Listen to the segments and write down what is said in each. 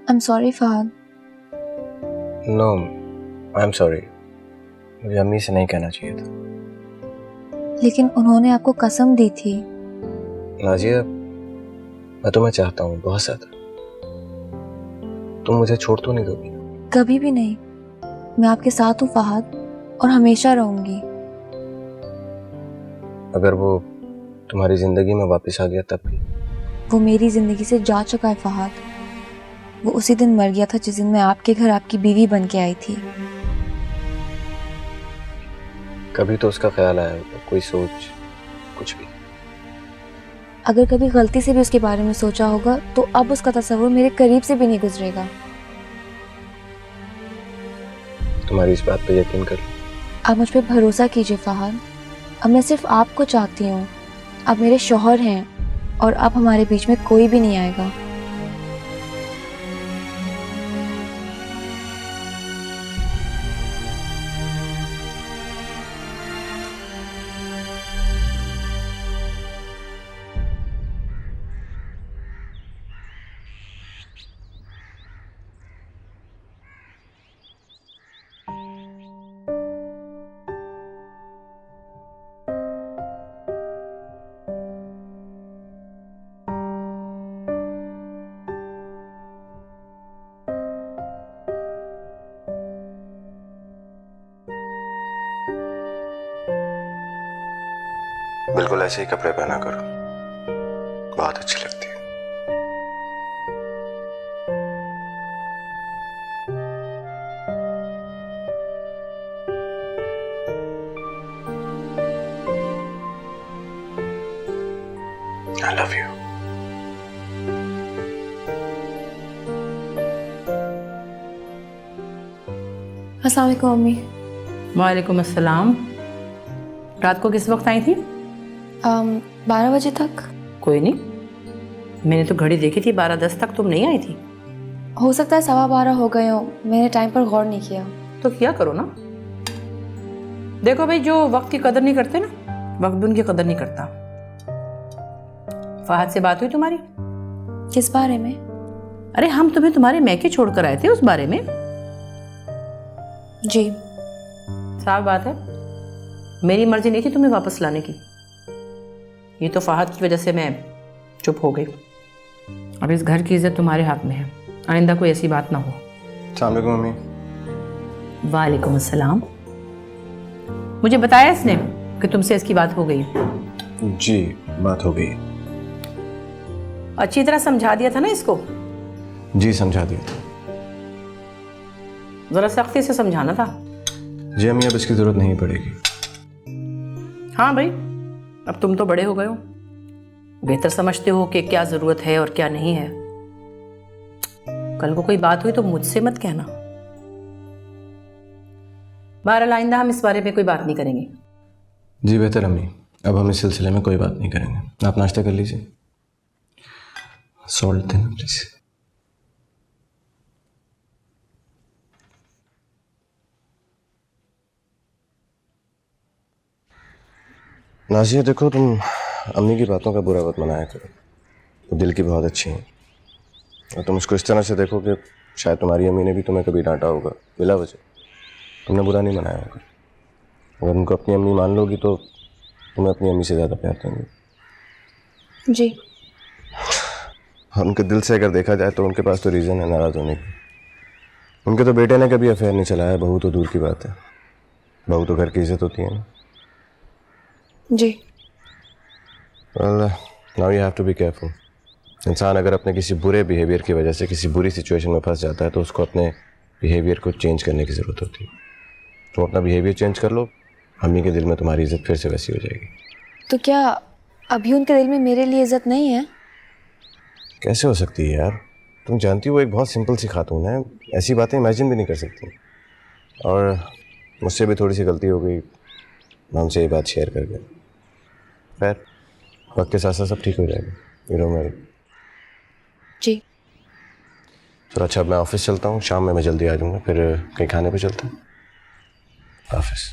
I'm sorry Fahad. No I am sorry, मुझे अम्मी से नहीं कहना चाहिए था। लेकिन उन्होंने आपको कसम दी थी। नाजिया, मैं तुम्हें चाहता हूँ बहुत ज़्यादा। तुम मुझे छोड़ तो नहीं दोगी? कभी भी नहीं। मैं आपके साथ हूँ फहद, और हमेशा रहूंगी। अगर वो तुम्हारी ज़िंदगी में वापस आ गया तब भी? वो मेरी जिंदगी से जा चुका है फहद। वो उसी दिन मर गया था जिस दिन मैं आपके घर आपकी बीवी बन के आई थी। कभी तो उसका ख्याल आया होगा, कोई सोच, कुछ भी? अगर कभी गलती से भी उसके बारे में सोचा होगा तो अब उसका तस्वुर मेरे करीब से भी नहीं गुजरेगा। तुम्हारी इस बात पे यकीन कर लो। आप मुझ पर भरोसा कीजिए फहद। अब मैं सिर्फ आपको चाहती हूँ। आप मेरे शौहर हैं और अब हमारे बीच में कोई भी नहीं आएगा। बिल्कुल ऐसे ही कपड़े पहना करो, बहुत अच्छी लगती है। I love you. अस्सलाम वालेकुम अम्मी। वालेकुम अस्सलाम। रात को किस वक्त आई थी? 12 बजे तक। कोई नहीं, मैंने तो घड़ी देखी थी 12:10 तक तुम नहीं आई थी। हो सकता है 12:15 हो गए हो, मैंने टाइम पर गौर नहीं किया। तो किया करो ना। देखो भाई, जो वक्त की कदर नहीं करते ना, वक्त भी उनकी कदर नहीं करता। फहद से बात हुई तुम्हारी? किस बारे में? अरे हम तुम्हें तुम्हारे मैके छोड़ कर आए थे, उस बारे में। जी। साफ बात है, मेरी मर्जी नहीं थी तुम्हें वापस लाने की। ये तो फहद की वजह से मैं चुप हो गई। अब इस घर की इज्जत तुम्हारे हाथ में है, आइंदा कोई ऐसी बात ना हो। अस्सलाम वालेकुम मम्मी। वालेकुम अस्सलाम। मुझे बताया इसने कि तुमसे इसकी बात हो गई। जी, बात हो गई। अच्छी तरह समझा दिया था ना इसको? जी, समझा दिया था। जरा सख्ती से समझाना था। जी अम्मी, अब इसकी ज़रूरत नहीं पड़ेगी। हाँ भाई, अब तुम तो बड़े हो गए हो, बेहतर समझते हो कि क्या ज़रूरत है और क्या नहीं है। कल को कोई बात हुई तो मुझसे मत कहना। बहरहाल आइंदा हम इस बारे में कोई बात नहीं करेंगे। जी बेहतर अम्मी, अब हम इस सिलसिले में कोई बात नहीं करेंगे। आप नाश्ता कर लीजिए। सॉल्ट देना प्लीज। नाजिया देखो, तुम अम्मी की बातों का बुरा मत मनाया करो। वो दिल की बहुत अच्छी हैं, और तुम उसको इस तरह से देखो कि शायद तुम्हारी अम्मी ने भी तुम्हें कभी डांटा होगा बिला वजह। तुमने बुरा नहीं मनाया होगा। अगर उनको अपनी अम्मी मान लोगी तो तुम्हें अपनी अम्मी से ज़्यादा प्यार देंगे। जी। और उनके दिल से अगर देखा जाए तो उनके पास तो रीज़न है नाराज़ होने की। उनके तो बेटे ने कभी अफेयर नहीं चलाया, बहू तो दूर की बात है। बहू तो घर की इज्जत होती है ना। जी। Well, now you have to be careful. इंसान अगर अपने किसी बुरे बिहेवियर की वजह से किसी बुरी सिचुएशन में फंस जाता है तो उसको अपने बिहेवियर को चेंज करने की ज़रूरत होती है। तुम अपना बिहेवियर चेंज कर लो, अम्मी के दिल में तुम्हारी इज्जत फिर से वैसी हो जाएगी। तो क्या अभी उनके दिल में मेरे लिए इज्जत नहीं है? कैसे हो सकती है यार? तुम जानती हो वो एक बहुत सिंपल सी खातून है, ऐसी बातें इमेजिन भी नहीं कर सकती। और मुझसे भी थोड़ी सी गलती हो गई, मैं उनसे ये बात शेयर कर गया। खैर, वक्त के साथ साथ सब ठीक हो जाएगा। यू नो मैं जी। तो अच्छा, मैं ऑफिस चलता हूँ, शाम में मैं जल्दी आ जाऊँगा, फिर कहीं खाने पे चलते हैं। ऑफिस।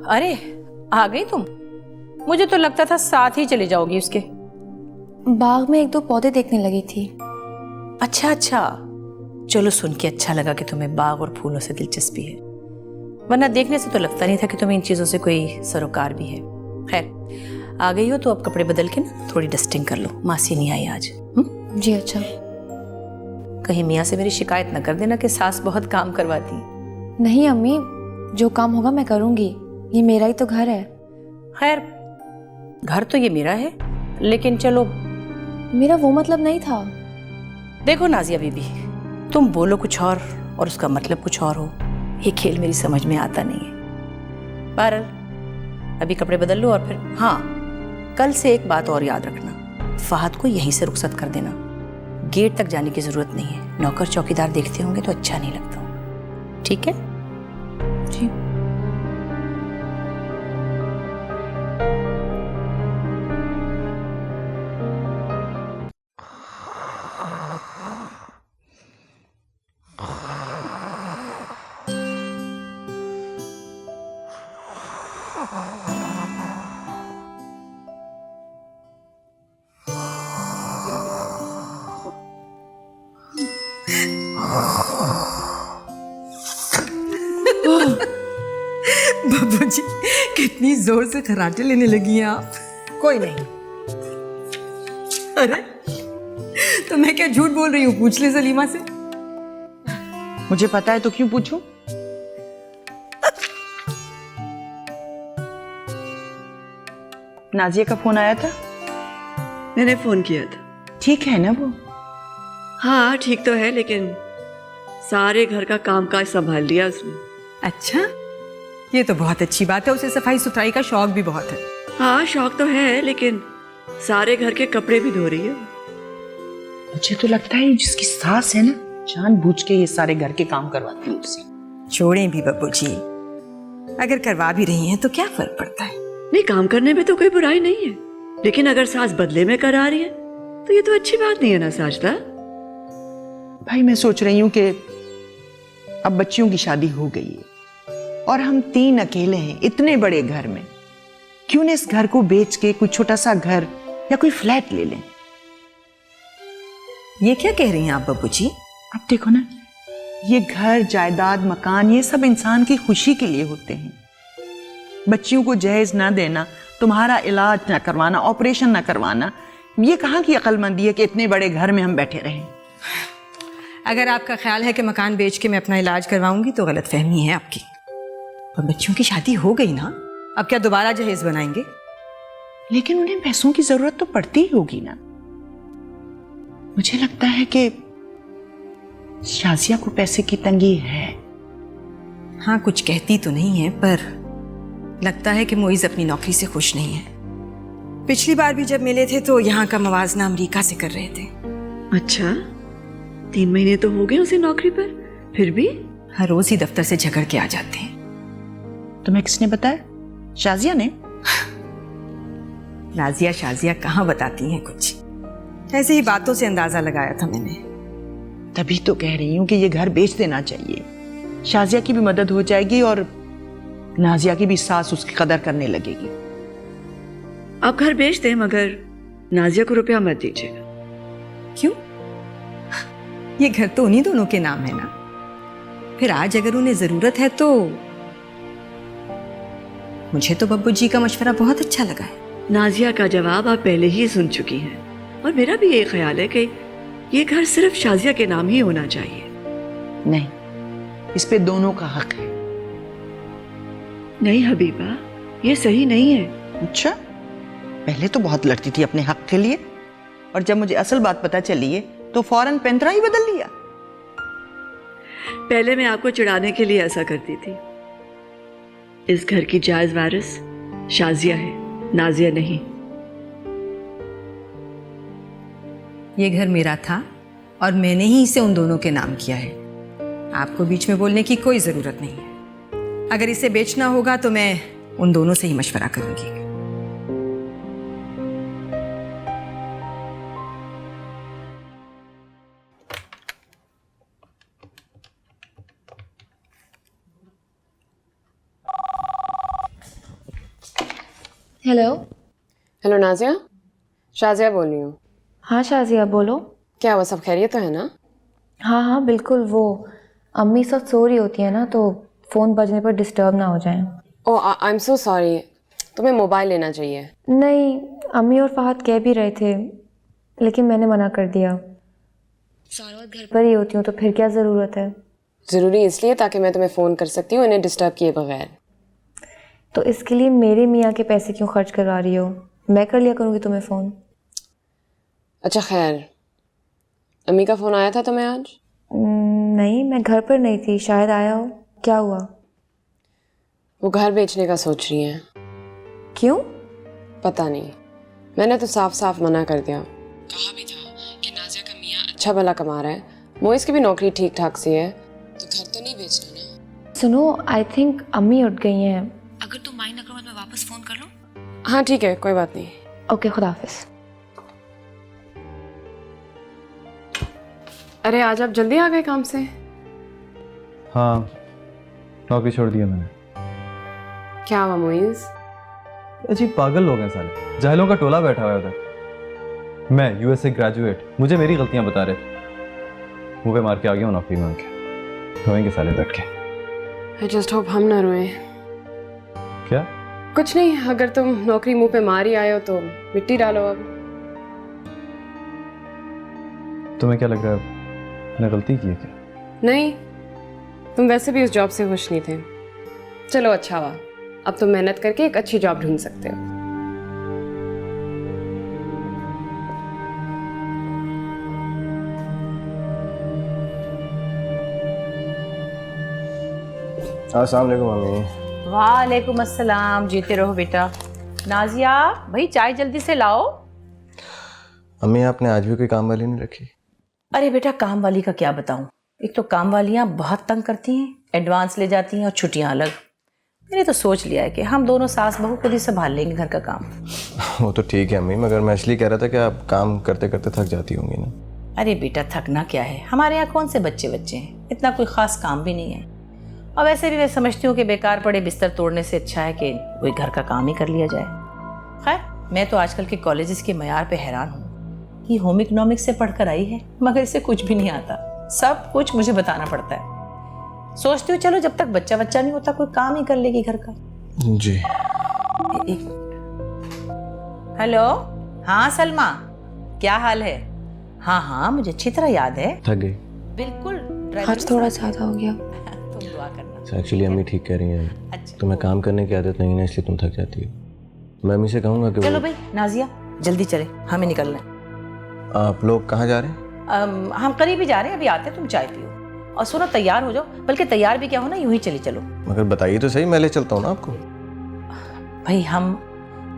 अरे आ गई तुम? मुझे तो लगता था साथ ही चले जाओगी उसके। बाग में एक दो पौधे देखने लगी थी। अच्छा अच्छा, चलो सुन के अच्छा लगा कि तुम्हें बाग और फूलों से दिलचस्पी है, वरना देखने से तो लगता नहीं था कि तुम्हें इन चीज़ों से कोई सरोकार भी है। खैर आ गई हो तो अब कपड़े बदल के ना थोड़ी डस्टिंग कर लो, मासी नहीं आई आज। जी अच्छा। कहीं मियाँ से मेरी शिकायत न कर देना कि सास बहुत काम करवाती। नहीं अम्मी, जो काम होगा मैं करूँगी, ये मेरा ही तो घर है। खैर घर तो ये मेरा है, लेकिन चलो। मेरा वो मतलब नहीं था। देखो नाजिया बीबी, तुम बोलो कुछ और उसका मतलब कुछ और हो, ये खेल मेरी समझ में आता नहीं है। बहरहाल अभी कपड़े बदल लो और फिर हाँ, कल से एक बात और याद रखना, फहद को यहीं से रुखसत कर देना, गेट तक जाने की जरूरत नहीं है। नौकर चौकीदार देखते होंगे तो अच्छा नहीं लगता। ठीक है जी। बाबू जी कितनी जोर से खराटे लेने लगी हैं आप। कोई नहीं। अरे तो मैं क्या झूठ बोल रही हूँ, पूछ ले सलीमा से। मुझे पता है तो क्यों पूछूं? नाजिया का फोन आया था? मैंने फोन किया था। ठीक है ना वो? हाँ ठीक तो है, लेकिन सारे घर का कामकाज संभाल लिया उसने। अच्छा, ये तो बहुत अच्छी बात है, उसे सफाई सुथराई का शौक भी बहुत है। हाँ शौक तो है, लेकिन सारे घर के कपड़े भी धो रही है। मुझे तो लगता है जिसकी सास है ना, जानबूझ के ये सारे घर के काम करवाती है उससे। छोड़ें भी बब्बू जी, अगर करवा भी रही हैं तो क्या फर्क पड़ता है। नहीं, काम करने में तो कोई बुराई नहीं है, लेकिन अगर सास बदले में करा रही है तो ये तो अच्छी बात नहीं है ना साजदा। भाई मैं सोच रही हूँ कि अब बच्चियों की शादी हो गई है और हम 3 अकेले हैं इतने बड़े घर में, क्यों न इस घर को बेच के कोई छोटा सा घर या कोई फ्लैट ले लें। ये क्या कह रही हैं आप बब्बू जी? अब देखो ना, ये घर जायदाद मकान ये सब इंसान की खुशी के लिए होते हैं। बच्चियों को जहेज ना देना, तुम्हारा इलाज ना करवाना, ऑपरेशन ना करवाना, ये कहाँ की अक्लमंदी है कि इतने बड़े घर में हम बैठे रहें। अगर आपका ख्याल है कि मकान बेच के मैं अपना इलाज करवाऊंगी तो गलतफहमी है आपकी। और बच्चों की शादी हो गई ना, अब क्या दोबारा जहेज बनाएंगे? लेकिन उन्हें पैसों की जरूरत तो पड़ती ही होगी ना। मुझे लगता है कि शाजिया को पैसे की तंगी है। हाँ, कुछ कहती तो नहीं है, पर लगता है कि मोइज अपनी नौकरी से खुश नहीं है। पिछली बार भी जब मिले थे तो यहाँ का मवाजना अमेरिका से कर रहे थे। अच्छा, 3 महीने तो हो गए उसे नौकरी पर, फिर भी हर रोज ही दफ्तर से झगड़ के आ जाते हैं। तुम्हें किसने बताया? शाजिया ने? नाजिया शाजिया कहाँ बताती हैं कुछ, ऐसे ही बातों से अंदाजा लगाया था मैंने। तभी तो कह रही हूँ कि ये घर बेच देना चाहिए। शाजिया की भी मदद हो जाएगी और नाजिया की भी सास उसकी कदर करने लगेगी। आप घर बेच दें, मगर नाजिया को रुपया मत दीजिएगा। क्यों? ये घर तो उन्हीं दोनों के नाम है ना। फिर आज अगर उन्हें जरूरत है तो। मुझे तो बब्बू जी का मशवरा बहुत अच्छा लगा है। नाजिया का जवाब आप पहले ही सुन चुकी हैं, और मेरा भी ये ख्याल है कि ये घर सिर्फ शाजिया के नाम ही होना चाहिए। नहीं, इस पे दोनों का हक है। नहीं हबीबा, ये सही नहीं है। अच्छा, पहले तो बहुत लड़ती थी अपने हक के लिए, और जब मुझे असल बात पता चली है तो फौरन पैंतरा ही बदल लिया। पहले मैं आपको चिढ़ाने के लिए ऐसा करती थी। इस घर की जायज वारिस शाजिया है, नाजिया नहीं। ये घर मेरा था और मैंने ही इसे उन दोनों के नाम किया है। आपको बीच में बोलने की कोई जरूरत नहीं है। अगर इसे बेचना होगा तो मैं उन दोनों से ही मशवरा करूंगी। हेलो। हेलो नाजिया, शाजिया बोल रही हूँ। हाँ शाजिया बोलो। क्या हुआ, सब खैरियत तो है ना? हाँ हाँ बिल्कुल, वो अम्मी सब सो रही होती है ना, तो फ़ोन बजने पर डिस्टर्ब ना हो जाए। ओह आई एम सो सॉरी, तुम्हें मोबाइल लेना चाहिए। नहीं, अम्मी और फहद कह भी रहे थे लेकिन मैंने मना कर दिया। सारा वक्त घर पर ही होती हूँ तो फिर क्या ज़रूरत है। ज़रूरी इसलिए ताकि मैं तुम्हें फ़ोन कर सकती हूँ इन्हें डिस्टर्ब किए बगैर। तो इसके लिए मेरे मियाँ के पैसे क्यों खर्च करवा रही हो? मैं कर लिया करूँगी तुम्हें फ़ोन। अच्छा खैर, अम्मी का फ़ोन आया था तुम्हें आज? नहीं, मैं घर पर नहीं थी, शायद आया हो। क्या हुआ? वो घर बेचने का सोच रही हैं। क्यों? पता नहीं, मैंने तो साफ साफ मना कर दिया। कहा भी था कि नाजिया का मियाँ अच्छा भला कमा रहा है, मोइस की भी नौकरी ठीक ठाक सी है, तो घर तो नहीं बेचना ना। सुनो, आई थिंक अम्मी उठ गई हैं। अगर तुम माइंड ना करो तो मैं वापस फ़ोन कर लूँ? हाँ ठीक है, कोई बात नहीं। ओके, खुदा हाफिज़। अरे आज आप जल्दी आ गए काम से? हाँ, नौकरी छोड़ दिया मैंने। क्या हुआ मोइस? अजीब पागल लोग हैं साले, जाहिलों का टोला बैठा हुआ है उधर। मैं यूएसए ग्रेजुएट, मुझे मेरी गलतियां बता रहे थे। मुंह पे मार के आ गया हूँ नौकरी मांग के। रोएंगे साले बैठ के। आई जस्ट होप हम ना रोएं। क्या? कुछ नहीं, अगर तुम नौकरी मुंह पे मार ही आए हो तो मिट्टी डालो अब। तुम्हें क्या लग रहा है मैंने गलती की है क्या? नहीं, तुम वैसे भी उस जॉब से खुश नहीं थे। चलो अच्छा हुआ, अब तुम मेहनत करके एक अच्छी जॉब ढूंढ सकते हो। अस्सलाम वालेकुम मम्मी। वालेकुम अस्सलाम, जीते रहो बेटा। नाजिया भाई चाय जल्दी से लाओ। अम्मी आपने आज भी कोई काम वाली नहीं रखी? अरे बेटा काम वाली का क्या बताऊं, एक तो काम वालियां बहुत तंग करती हैं, एडवांस ले जाती हैं और छुट्टियां अलग। मैंने तो सोच लिया है कि हम दोनों सास बहू खुद ही संभाल लेंगे घर का काम। वो तो ठीक है अम्मी, मगर मैं इसलिए कह रहा था कि आप काम करते करते थक जाती होंगी ना। अरे बेटा थकना क्या है, हमारे यहाँ कौन से बच्चे हैं, इतना कोई ख़ास काम भी नहीं है। और वैसे भी मैं समझती हूँ कि बेकार पड़े बिस्तर तोड़ने से अच्छा है कि कोई घर का काम ही कर लिया जाए। खैर मैं तो आजकल के कॉलेजेस के मयार पे हैरान हूँ कि होम इकोनॉमिक्स से पढ़कर आई है मगर इसे कुछ भी नहीं आता, सब कुछ मुझे बताना पड़ता है। सोचती हूँ चलो जब तक बच्चा नहीं होता कोई काम ही कर लेगी घर का। जी। हेलो, हाँ सलमा, क्या हाल है? हाँ हाँ मुझे अच्छी तरह याद है। थक गई? बिल्कुल। आज थोड़ा ज़्यादा हो गया। तुम दुआ करना। एक्चुअली अम्मी ठीक कह रही हैं। अच्छा तुम्हें काम करने की आदत नहीं है इसलिए तुम थक जाती हो। मैं अम्मी से कहूँगा कि चलो भाई नाजिया जल्दी चले, हमें निकलना है। आप लोग कहाँ जा रहे हैं? हम करीब ही जा रहे हैं, अभी आते हैं, तुम चाय पियो और सुनो तैयार हो जाओ, बल्कि तैयार भी क्या हो ना यूं ही चली चलो। मगर बताइए तो सही, मैं ले चलता हूँ ना आपको। भाई हम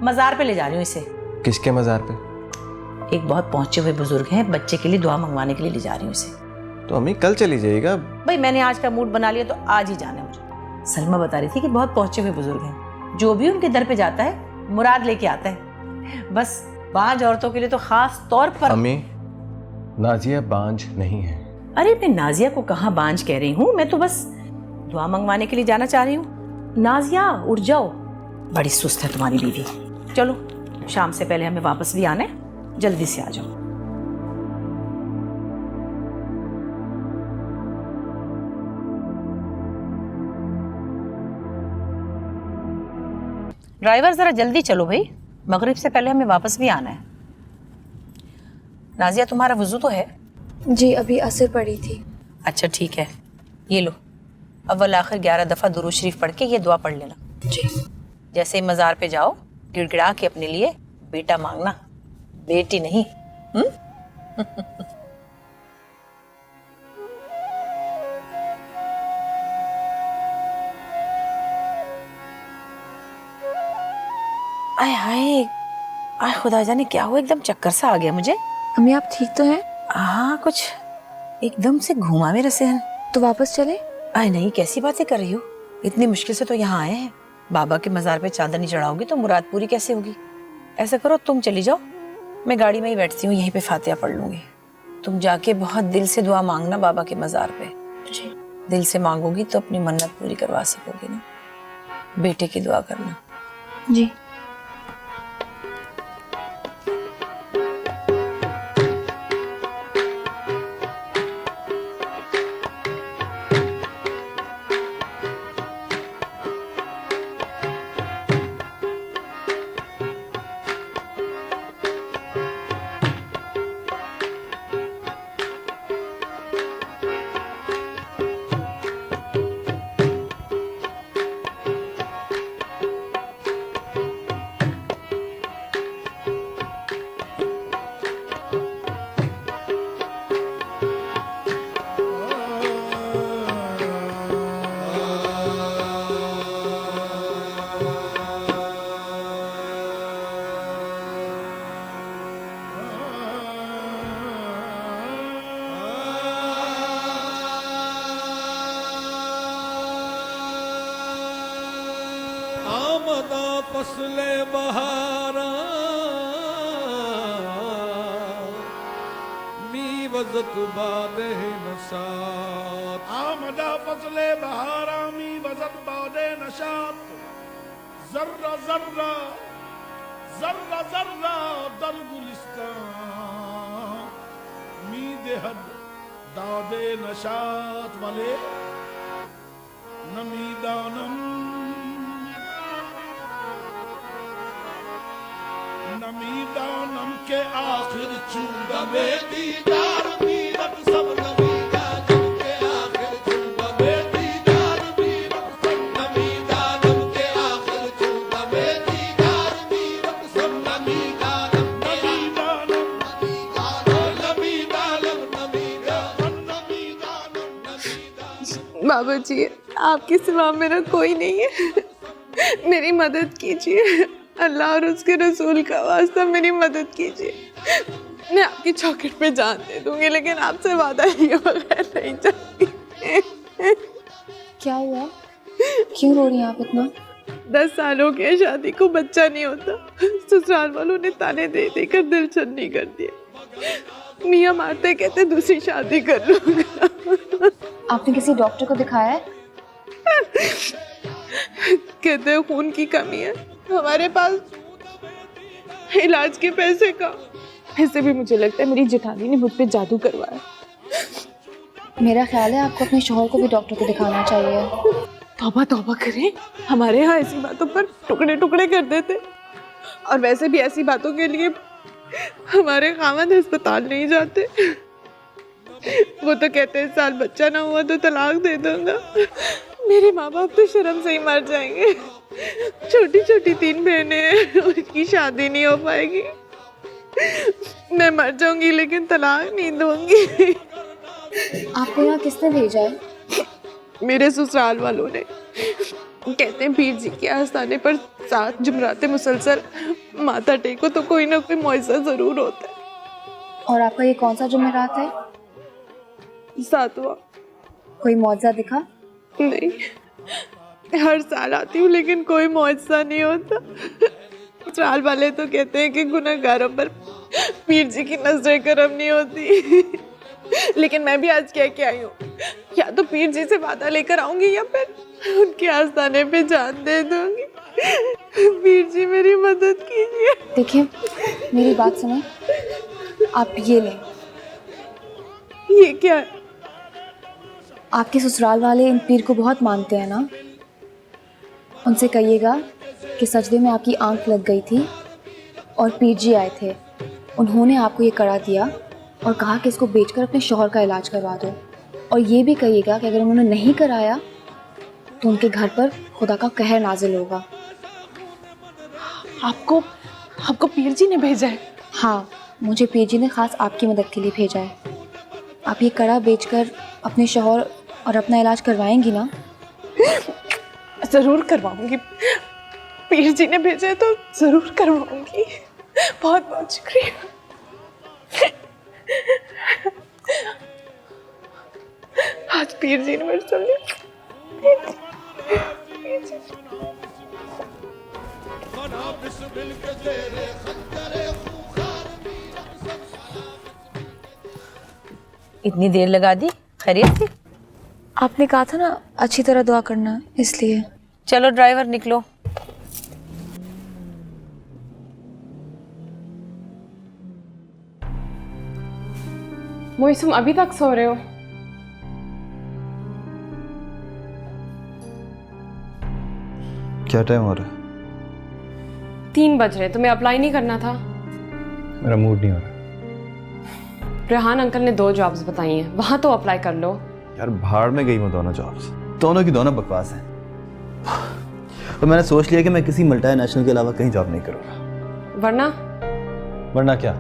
मज़ार पे ले जा रही हूँ इसे। किसके मज़ार पे? एक बहुत पहुंचे हुए बुजुर्ग हैं, बच्चे के लिए दुआ मंगवाने के लिए ले जा रही हूँ इसे। तो अम्मी कल चली जाइएगा। भाई मैंने आज का मूड बना लिया तो आज ही जाना है मुझे। सलमा बता रही थी कि बहुत पहुंचे हुए बुजुर्ग हैं, जो भी उनके दर पे जाता है मुराद लेके आता है। बस बांझ औरतों के लिए तो खास तौर पर। अम्मी नाजिया बांझ नहीं है। अरे मैं नाजिया को कहाँ बांझ कह रही हूँ, मैं तो बस दुआ मंगवाने के लिए जाना चाह रही हूँ। नाजिया उठ जाओ, बड़ी सुस्त है तुम्हारी बीवी। चलो शाम से पहले हमें वापस भी आना है, जल्दी से आ जाओ। ड्राइवर जरा जल्दी चलो भाई, मगरिब से पहले हमें वापस भी आना है। नाजिया तुम्हारा वुजू तो है? जी अभी असर पड़ी थी। अच्छा ठीक है, ये लो अव्वल आखिर 11 दफ़ा दुरूद शरीफ पढ़ के ये दुआ पढ़ लेना। जी। जैसे ही मज़ार पे जाओ गिड़गिड़ा के अपने लिए बेटा मांगना, बेटी नहीं। आय हाय, आय खुदा जाने क्या हुआ, एकदम चक्कर सा आ गया मुझे। अम्मी आप ठीक तो हैं? हाँ कुछ एकदम से घुमा मेरे सहन। तो वापस चले? आय नहीं, कैसी बातें कर रही हो, इतनी मुश्किल से तो यहाँ आए हैं। बाबा के मज़ार पे चादर नहीं चढ़ाओगी तो मुराद पूरी कैसे होगी? ऐसा करो तुम चली जाओ, मैं गाड़ी में ही बैठती हूँ, यहीं पे फातिहा पढ़ लूँगी। तुम जाके बहुत दिल से दुआ मांगना बाबा के मज़ार पे। जी। दिल से मांगोगी तो अपनी मन्नत पूरी करवा सकोगी ना। बेटे की दुआ करना। जी। आमदा फसले बहारा मी वजत बादे नशात आमदा फसले बहारा मी वजत बादे नशात जर्रा जर्रा जर्रा जर्रा दर गुलिस्तान मी देहद दादे नशात वाले नमीदानम नमीदानम के आखिर चूड़ा में दीदार मीरत सब नमीदानम के आखिर चूड़ा में दीदार मीरत सब नमीदानम के आखिर चूड़ा में दीदार मीरत सब नमीदानम नमीदानम नमीदानम नमीदानम नमीदानम बाबा जी, आपके सिवा मेरा कोई नहीं है, मेरी मदद कीजिए। अल्लाह और उसके रसूल का वास्ता मेरी मदद कीजिए। मैं आपकी चौखट पे जान दे दूंगी, लेकिन आपसे वादा किए बगैर नहीं जाऊंगी। क्या हुआ? क्यों रो रही हैं आप इतना? 10 साल हो गए शादी को, बच्चा नहीं होता। ससुराल वालों ने ताने दे देकर दिल छन्नी कर दिया। मियाँ मारते कहते दूसरी शादी कर लूंगा। आपने किसी डॉक्टर को दिखाया है? कहते हैं खून की कमी है, हमारे पास इलाज के पैसे का। ऐसे भी मुझे लगता है मेरी जेठानी ने मुझ पे जादू करवाया। मेरा ख्याल है आपको अपने शौहर को भी डॉक्टर को दिखाना चाहिए। तौबा तौबा करें, हमारे यहाँ ऐसी बातों पर टुकड़े टुकड़े कर देते। और वैसे भी ऐसी बातों के लिए हमारे खामद अस्पताल नहीं जाते। वो तो कहते हैं साल बच्चा ना हुआ तो तलाक दे दूंगा। मेरे माँ बाप तो शर्म से ही मर जाएंगे। छोटी छोटी 3 बहनें हैं, उनकी शादी नहीं हो पाएगी। मैं मर जाऊंगी लेकिन तलाक नहीं दूंगी। आपको यहाँ किसने भेजा है? मेरे ससुराल वालों ने। कहते हैं पीर जी के आस्थाने पर 7 जुमराते मुसलसल माथा टेको तो कोई ना कोई मुआवजा जरूर होता है। और आपका ये कौन सा जुमेरात है? 7वां। कोई मुआवजा दिखा? नहीं, हर साल आती हूँ लेकिन कोई मुआवजा नहीं होता। ससुराल वाले तो कहते हैं कि गुनहगारों पर पीर जी की नजर करम नहीं होती। लेकिन मैं भी आज कह के आई हूँ, या तो पीर जी से वादा लेकर आऊंगी या फिर उनके आस्थाने पे जान दे दूंगी। पीर जी मेरी मदद कीजिए। देखिए मेरी बात सुने, आप ये लें। ये क्या है? आपके ससुराल वाले इन पीर को बहुत मानते हैं ना? उनसे कहिएगा कि सजदे में आपकी आंख लग गई थी और पीर जी आए थे। उन्होंने आपको ये कड़ा दिया और कहा कि इसको बेचकर अपने शौहर का इलाज करवा दो। और ये भी कहिएगा कि अगर उन्होंने नहीं कराया तो उनके घर पर खुदा का कहर नाजिल होगा। आपको पीर जी ने भेजा है? हाँ, मुझे पीर जी ने ख़ास आपकी मदद के लिए भेजा है। आप ये कड़ा बेचकर अपने शौहर और अपना इलाज करवाएंगी ना? ज़रूर करवाऊंगी। पीर जी ने भेजा है तो ज़रूर करवाऊंगी। बहुत बहुत शुक्रिया। आज पीर जी ने मेरे सुन लिया। इतनी देर लगा दी, खैरियत थी? आपने कहा था ना अच्छी तरह दुआ करना, इसलिए। चलो ड्राइवर निकलो। मोइस, तुम अभी तक सो रहे हो? क्या टाइम हो रहा है? 3 बज रहे। तुम्हें अप्लाई नहीं करना था? मेरा मूड नहीं हो रहा। रेहान अंकल ने 2 जॉब्स बताई हैं, वहां तो अप्लाई कर लो। यार भाड़ में गई वो दोनों जॉब्स, दोनों की दोनों बकवास हैं। तो मैंने सोच लिया कि मैं किसी मल्टीनेशनल के अलावा कहीं जॉब नहीं करूँगा। वरना क्या?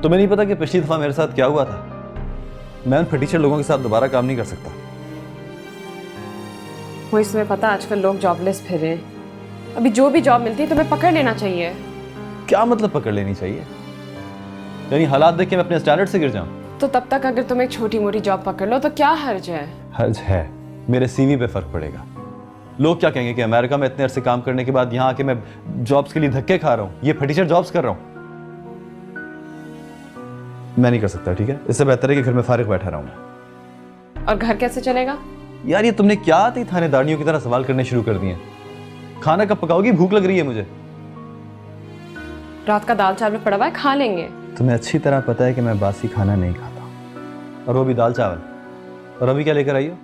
तुम्हें नहीं पता कि पिछली दफ़ा मेरे साथ क्या हुआ था? मैं उन फटीचर लोगों के साथ दोबारा काम नहीं कर सकता। वो इसमें पता आजकल लोग जॉबलेस फिर रहे हैं। अभी जो भी जॉब मिलती है तुम्हें पकड़ लेना चाहिए। क्या मतलब पकड़ लेनी चाहिए? यानी हालात देख के मैं अपने स्टैंडर्ड से गिर जाऊं? तो तब तक अगर तुम एक छोटी मोटी जॉब पकड़ लो तो क्या हर्ज है? हर्ज है, मेरे सीवी पे फर्क पड़ेगा। लोग क्या कहेंगे कि अमेरिका में इतने अरसे काम करने के बाद यहाँ आके मैं जॉब्स के लिए धक्के खा रहा हूँ, ये फटीचर जॉब्स कर रहा हूँ। मैं नहीं कर सकता, ठीक है? इससे बेहतर है कि घर में फारिग बैठा रहूँ मैं। और घर कैसे चलेगा? यार ये तुमने क्या आती थानेदारनियों की तरह सवाल करने शुरू कर दिए। खाना कब पकाओगी? भूख लग रही है मुझे। रात का दाल चावल पड़ा हुआ है, खा लेंगे। तुम्हें अच्छी तरह पता है कि मैं बासी खाना नहीं खाता, और वो भी दाल चावल। और अभी क्या लेकर आई हो?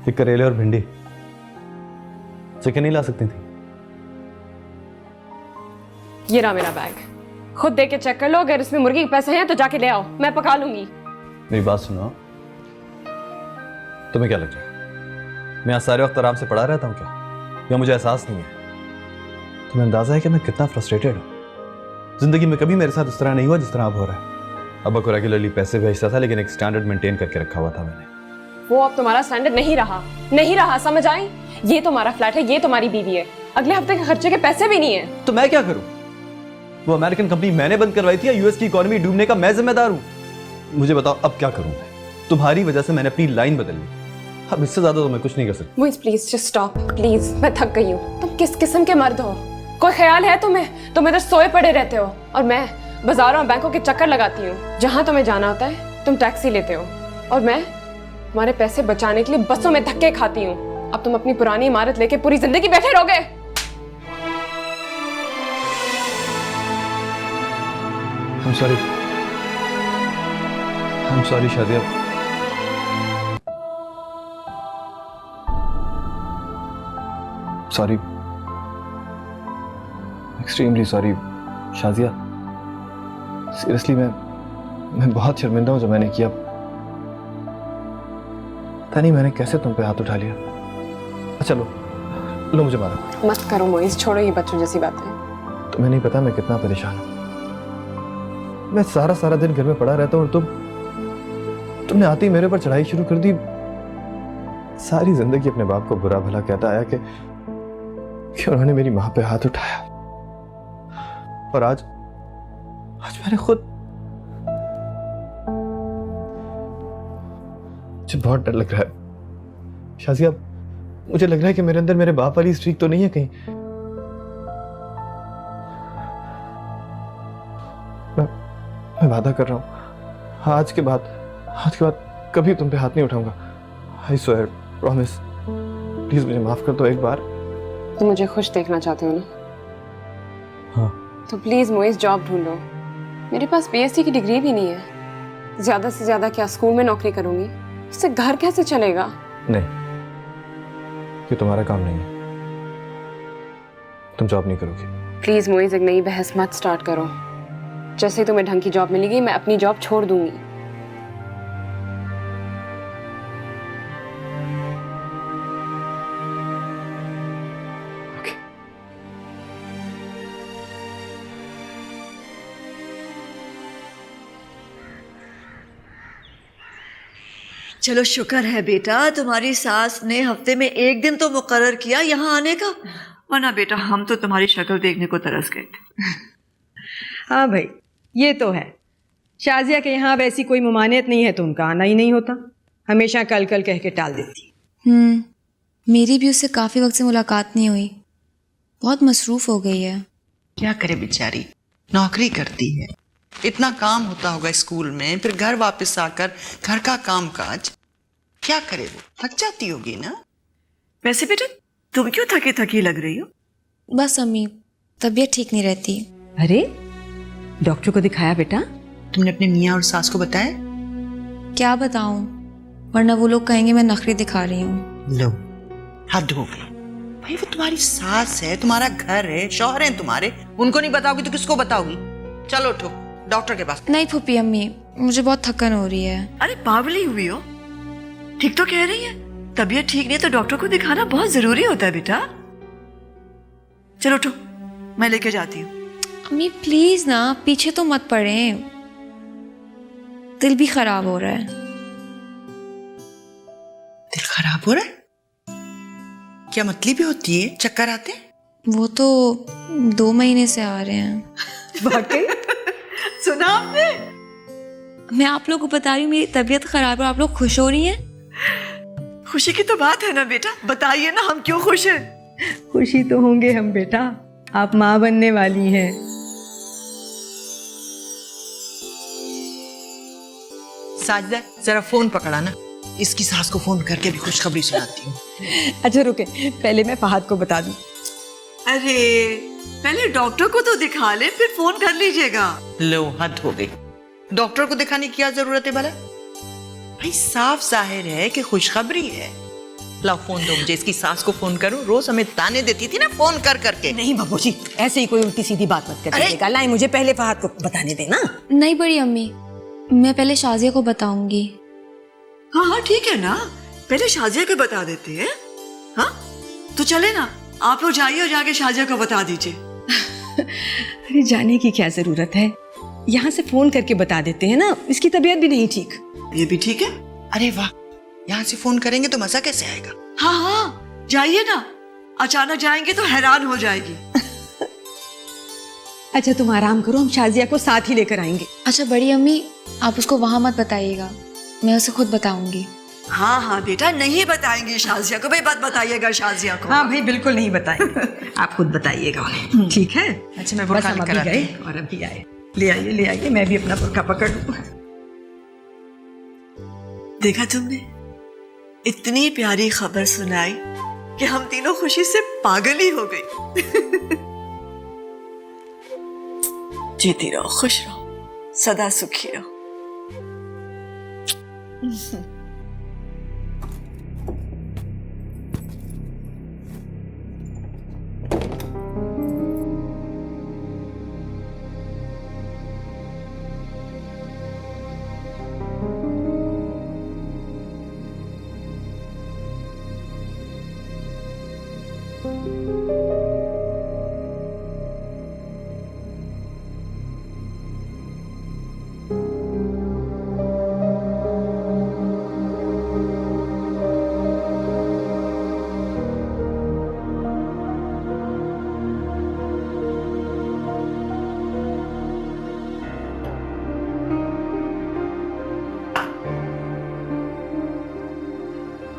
ये करेले और भिंडी। चिकन नहीं ला सकती थी? ये रहा मेरा बैग, खुद देख के चेक कर लो। अगर इसमें मुर्गी के पैसे हैं तो जाके ले आओ, मैं पका लूंगी। मेरी बात सुनो, तुम्हें क्या लग रहा है मैं यहाँ सारे वक्त आराम से पड़ा रहता हूँ क्या? या मुझे एहसास नहीं है? तुम्हें अंदाजा है कि मैं कितना फ्रस्ट्रेटेड हूँ? जिंदगी में कभी मेरे साथ उस तरह नहीं हुआ जिस तरह अब हो रहा है। अब्बा को रेगुलरली पैसे भेजता था, लेकिन एक स्टैंडर्ड मेंटेन करके रखा हुआ था मैंने। वो अब तुम्हारा स्टैंडर्ड नहीं रहा, नहीं रहा, समझ आई? ये तुम्हारा फ्लैट है, ये तुम्हारी बीवी है, अगले हफ्ते के खर्चे के पैसे भी नहीं है। तो मैं क्या करूं? वो अमेरिकन कंपनी मैंने बंद करवाई थी या यूएस की इकोनॉमी डूबने का मैं जिम्मेदार हूं? मुझे बताओ अब क्या करूं मैं? तुम्हारी वजह से मैंने अपनी लाइन बदल ली, अब इससे ज्यादा तो मैं कुछ नहीं कर सकती। मुझे प्लीज जस्ट स्टॉप प्लीज, मैं थक गई हूँ। तुम किस किस्म के मर्द हो? कोई ख्याल है तुम्हें? तुम इधर सोए पड़े रहते हो और मैं बाजारों और बैंकों के चक्कर लगाती हूँ। जहाँ तुम्हें जाना होता है तुम टैक्सी लेते हो और मैं तुम्हारे पैसे बचाने के लिए बसों में धक्के खाती हूँ। अब तुम अपनी पुरानी इमारत लेके पूरी जिंदगी बैठे रहोगे। I'm sorry Shadiya. Sorry, extremely sorry Shazia. Seriously मैं बहुत शर्मिंदा हूँ जो मैंने किया। पता नहीं मैंने कैसे तुम पे हाथ उठा लिया। अच्छा लो मुझे मारो। मत करो मोइस, छोड़ो ये बच्चों जैसी बातें। तुम्हें नहीं पता मैं कितना परेशान हूँ। मैं सारा दिन घर में पड़ा रहता हूँ और तुमने आते ही मेरे पर चढ़ाई शुरू कर दी। सारी जिंदगी अपने बाप को बुरा भला कहता आया कि उन्होंने मेरी माँ पे हाथ उठाया, और आज मैंने खुद। मुझे बहुत डर लग रहा है शाजिया। मुझे लग रहा है कि मेरे अंदर मेरे बाप वाली स्ट्रीक तो नहीं है कहीं। मैं वादा कर रहा हूँ आज के बाद कभी तुम पे हाथ नहीं उठाऊंगा। I swear, promise. प्लीज मुझे माफ कर दो एक बार। तुम मुझे खुश देखना चाहते हो ना? हाँ। तो प्लीज मोइस जॉब ढूंढो। मेरे पास बीएससी की डिग्री भी नहीं है। ज्यादा से ज्यादा क्या स्कूल में नौकरी करूंगी, इससे घर कैसे चलेगा? नहीं, ये तुम्हारा काम नहीं है। तुम जॉब नहीं करोगी। प्लीज मोइस एक नई बहस मत स्टार्ट करो। जैसे ही तुम्हें ढंग की जॉब मिलेगी मैं अपनी जॉब छोड़ दूंगी। चलो शुक्र है बेटा, तुम्हारी सास ने हफ्ते में एक दिन तो मुकर्रर किया यहाँ आने का, वरना बेटा हम तो तुम्हारी शक्ल देखने को तरस गए थे। हाँ भाई, ये तो है। शाजिया के यहाँ वैसी कोई ममानियत नहीं है तो उनका आना ही नहीं होता। हमेशा कल कह के टाल देती। मेरी भी उससे काफ़ी वक्त से मुलाकात नहीं हुई, बहुत मसरूफ़ हो गई है। क्या करे बेचारी, नौकरी करती है, इतना काम होता होगा स्कूल में, फिर घर वापस आकर घर का काम काज, क्या करे वो, थक जाती होगी ना। वैसे बेटा तुम क्यों थकी थकी लग रही हो? बस अम्मी, तबीयत ठीक नहीं रहती। अरे डॉक्टर को दिखाया बेटा? तुमने अपने मियाँ और सास को बताया? क्या बताऊं, वरना वो लोग कहेंगे मैं नखरे दिखा रही हूँ। लो, हद हो गई भाई, वो तुम्हारी सास है, तुम्हारा घर है, शौहर हैं तुम्हारे, उनको नहीं बताओगी तो किसको बताओगी? चलो उठो डॉक्टर के पास। नहीं फूफी अम्मी, मुझे बहुत थकन हो रही है। अरे पागल ही हुई हो, ठीक तो कह रही है, तबीयत ठीक नहीं तो डॉक्टर को दिखाना बहुत जरूरी होता है बेटा। चलो उठो, मैं लेके जाती हूँ। अम्मी प्लीज ना, पीछे तो मत पड़े, दिल भी खराब हो रहा है। दिल खराब हो रहा है? क्या मतलब भी होती है, चक्कर आते हैं? वो तो 2 महीने से आ रहे हैं। वाकई? सुना आपने? मैं आप लोगों को बता रही हूँ मेरी तबीयत खराब है, आप लोग खुश हो रही हैं? खुशी की तो बात है ना बेटा, बताइए ना हम क्यों खुश हैं। खुशी तो होंगे हम बेटा, आप माँ बनने वाली हैं। साजिदा जरा फोन पकड़ा ना, इसकी सास को फोन करके भी खुशखबरी सुनाती हूँ। अच्छा रुके, पहले मैं फहद को बता दूं। अरे पहले डॉक्टर को तो दिखा ले, फिर फोन कर लीजिएगा। लो हद हो गई, डॉक्टर को दिखाने की क्या जरूरत है भला? भाई साफ जाहिर है कि खुशखबरी है। लाओ फोन दो मुझे, इसकी सास को फोन करूं, रोज हमें ताने देती थी ना फोन कर करके। नहीं बाबूजी, ऐसे ही कोई उल्टी सीधी बात मत कर दीजिएगा। लाए मुझे पहले फहद को बताने देना। नहीं बड़ी अम्मी, मैं पहले शाजिया को बताऊंगी। हाँ हाँ ठीक है ना, पहले शाजिया को बता देते हैं। हाँ तो चले ना, आप लोग जाइए और जाके शाजिया को बता दीजिए। अरे जाने की क्या जरूरत है, यहाँ से फोन करके बता देते हैं ना, इसकी तबीयत भी नहीं ठीक। ये भी ठीक है। अरे वाह, यहाँ से फोन करेंगे तो मजा कैसे आएगा? हाँ हाँ जाइए ना, अचानक जाएंगे तो हैरान हो जाएगी। अच्छा तुम आराम करो, हम शाजिया को साथ ही लेकर आएंगे। अच्छा बड़ी अम्मी, आप उसको वहां मत बताइएगा, मैं उसे खुद बताऊंगी। हाँ हाँ बेटा, नहीं बताएंगे शाजिया को, भाई बात बताइएगा शाजिया को। हाँ भाई बिल्कुल नहीं बताएंगे, आप खुद बताइएगा उन्हें, ठीक है? अच्छा मैं बस बुर्का हम लेकर अभी आती गए और अभी आए। ले आइए, मैं भी अपना बुर्का पकड़ लूं। देखा तुमने, इतनी प्यारी खबर सुनाई कि हम तीनों खुशी से पागल ही हो गई। जीती रहो, खुश रहो, सदा सुखी रहो।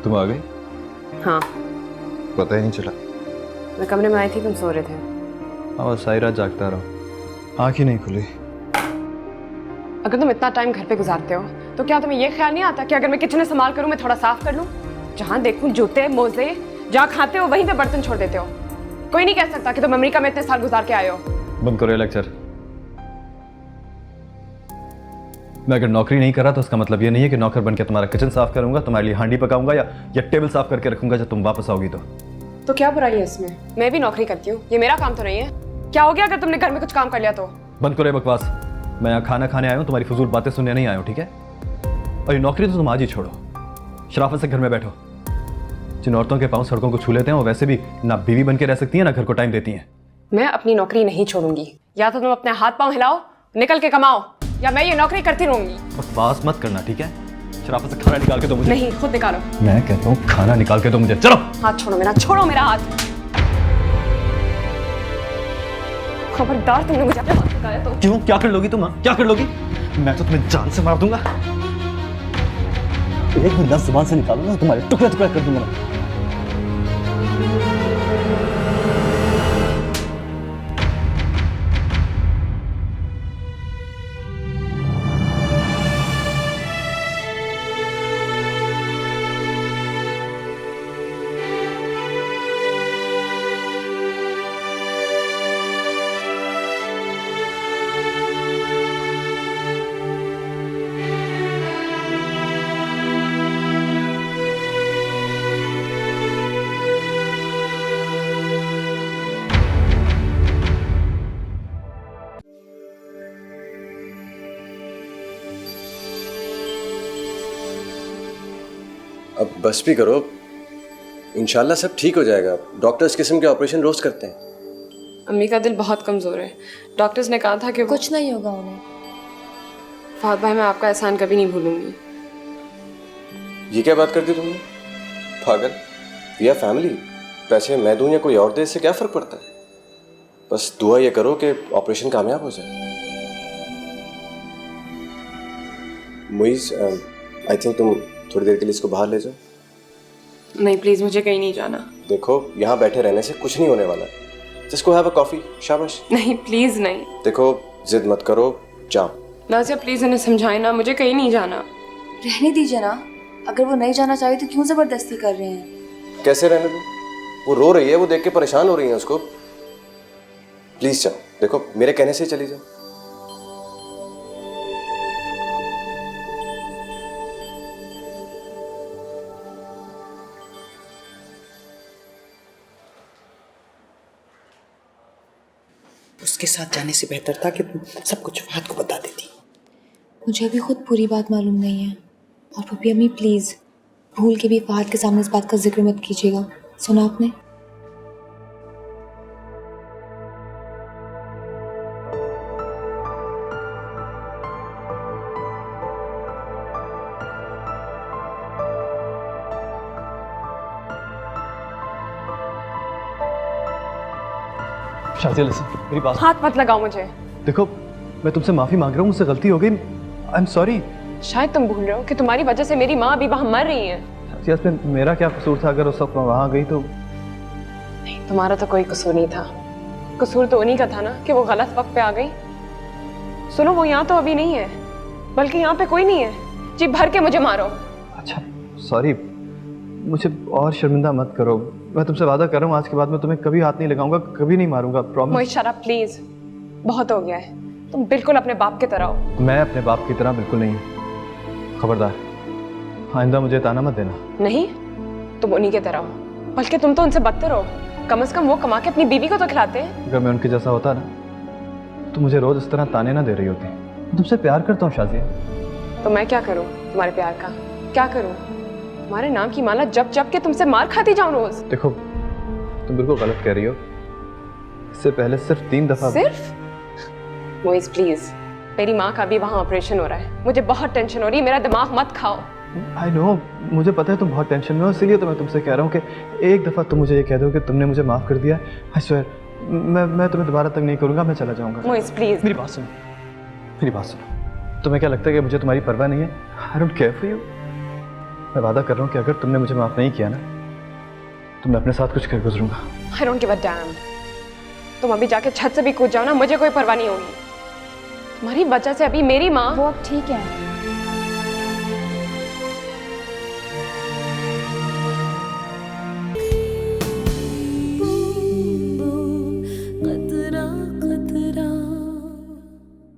तुम आ गई? हाँ, पता ही नहीं चला। मैं कमरे में आई थी, तुम सो रहे थे। हाँ बस सारी रात जागता रहा, आँख ही नहीं खुली। अगर तुम इतना टाइम घर पे गुजारते हो तो क्या तुम्हें ये ख्याल नहीं आता कि अगर मैं किचन में संभाल करूं, मैं थोड़ा साफ कर लूं? जहां देखूं जूते मोजे, जहां खाते हो वहीं पे बर्तन छोड़ देते हो। कोई नहीं कह सकता कि तुम अमेरिका में इतने साल गुजार के आए हो। बंद करो ये लेक्चर। मैं अगर नौकरी नहीं कर रहा तो उसका मतलब ये नहीं है कि नौकर बनकर तुम्हारा किचन साफ करूंगा, तुम्हारे लिए हांडी पकाऊंगा या टेबल साफ करके रखूंगा जब तुम वापस आओगी तो क्या बुराई है इसमें? मैं भी नौकरी करती हूँ, ये मेरा काम तो नहीं है। क्या हो गया अगर तुमने घर में कुछ काम कर लिया तो? बंद करो ये बकवास। मैं यहाँ खाना खाने आया हूँ, तुम्हारी फजूल बातें सुनने नहीं आया हूँ, ठीक है? और ये नौकरी तो तुम आज ही छोड़ो, शराफत से घर में बैठो। जिन औरतों के पाँव सड़कों को छू लेते हैं वो वैसे भी ना बीवी बन के रह सकती हैं ना घर को टाइम देती हैं। मैं अपनी नौकरी नहीं छोड़ूंगी, या तो तुम अपने हाथ पांव हिलाओ, निकल के कमाओ, या मैं ये नौकरी करती रहूंगी। बकवास मत करना, ठीक है? शराफत से खाना निकाल के दो मुझे। नहीं, खुद निकालो। मैं कहता हूँ खाना निकाल के दो मुझे, चलो। हाथ छोड़ो मेरा, छोड़ो मेरा हाथ। खबरदार तुमने मुझे अपने हाथ लगाया तो। क्यों, क्या कर लोगी तुम? हाँ क्या कर लोगी? मैं तो तुम्हें जान से मार दूंगा। एक भी लफ्ज़ जुबान से निकालो ना, तुम्हारे टुकड़े टुकड़े कर दूंगा मैं। अब बस भी करो, इंशाल्लाह सब ठीक हो जाएगा। डॉक्टर इस किस्म के ऑपरेशन रोज करते हैं। अम्मी का दिल बहुत कमजोर है, डॉक्टर्स ने कहा था कि कुछ नहीं होगा उन्हें। फहद भाई, मैं आपका एहसान कभी नहीं भूलूंगी। ये क्या बात कर दी तुमने? पागल, वी आर फैमिली। पैसे मैं दूं या कोई और दे, इससे क्या फर्क पड़ता है? बस दुआ ये करो कि ऑपरेशन कामयाब हो जाए। मुइज़, आई थिंक तुम थोड़ी देर के लिए इसको बाहर ले जाओ। नहीं प्लीज, मुझे कहीं नहीं जाना। देखो यहाँ बैठे रहने से कुछ नहीं होने वाला। Just go have a coffee. शाबाश। नहीं प्लीज नहीं। देखो जिद मत करो, जाओ। नाजिया प्लीज उन्हें समझाए ना, मुझे कहीं नहीं जाना। रहने दीजिए ना, अगर वो नहीं जाना चाहे तो क्यों जबरदस्ती कर रहे हैं? कैसे रहने दो? वो रो रही है, वो देख के परेशान हो रही है उसको। प्लीज जाओ, देखो मेरे कहने से ही चली जाओ। उसके साथ जाने से बेहतर था कि तुम सब कुछ फहद को बता देती। मुझे अभी खुद पूरी बात मालूम नहीं है। और पपी अम्मी प्लीज़ भूल के भी फहद के सामने इस बात का जिक्र मत कीजिएगा। सुना आपने? शाजिया लिसन, मेरी बात। हाथ मत लगाओ मुझे। देखो मैं तुमसे माफी मांग रहा हूँ, मुझसे गलती हो गई। आई एम सॉरी। शायद तुम भूल रहे हो कि तुम्हारी वजह से मेरी माँ अभी वहां मर रही है। शाजिया इसमें मेरा क्या कसूर था? अगर उस वक्त मैं वहाँ गई तो। नहीं, तुम्हारा तो कोई कसूर नहीं था। कसूर तो उन्हीं का था ना कि वो गलत वक्त पे आ गई। सुनो, वो यहाँ तो अभी नहीं है, बल्कि यहाँ पे कोई नहीं है। जी भर के मुझे मारो। अच्छा सॉरी, मुझे और शर्मिंदा मत करो। मैं तुमसे वादा कर रहा हूँ आज के बाद मैं तुम्हें कभी हाथ नहीं लगाऊंगा, कभी नहीं मारूंगा, promise. Mohit shut up please, बहुत हो गया है। तुम बिल्कुल अपने बाप की तरह हो। मैं अपने बाप की तरह बिल्कुल नहीं हूँ। खबरदार, आइंदा मुझे ताना मत देना। नहीं, तुम उन्हीं की तरह हो, बल्कि तुम तो उनसे बदतर हो। कम से कम वो कमा के अपनी बीवी को तो खिलाते हैं। अगर मैं उनके जैसा होता ना तो मुझे रोज इस तरह ताने ना दे रही होती। मैं तुमसे प्यार करता हूँ शाजिया। तो मैं क्या करूँ तुम्हारे प्यार का? क्या करूँ? तुम्हारे नाम की माला जप जप के तुमसे मार खाती जाऊं रोज। देखो तुम बिल्कुल गलत कह रही हो। इससे पहले सिर्फ 3 दफा। सिर्फ? मोइज प्लीज, मेरी माँ का भी वहाँ ऑपरेशन हो रहा है। मुझे बहुत टेंशन हो रही है, मेरा दिमाग मत खाओ। आई नो, मुझे पता है तुम बहुत टेंशन में हो, इसीलिए तो मैं तुमसे कह रहा हूँ कि एक दफ़ा तुम मुझे ये कह दो कि तुमने मुझे माफ़ कर दिया। आई स्वेयर मैं तुम्हें दोबारा तक नहीं करूँगा, मैं चला जाऊँगा। मोइज प्लीज, मेरी बात सुनो, मेरी बात सुनो। तुम्हें क्या लगता है कि मुझे तुम्हारी परवाह नहीं है? I don't care for you. मैं वादा कर रहा हूँ कि अगर तुमने मुझे माफ़ नहीं किया ना तो मैं अपने साथ कुछ कर गुजरूंगा। I don't give a damn. तुम अभी जाके छत से भी कूद जाओ ना, मुझे कोई परवाह नहीं होगी। तुम्हारी वजह से अभी मेरी माँ। वो अब ठीक है।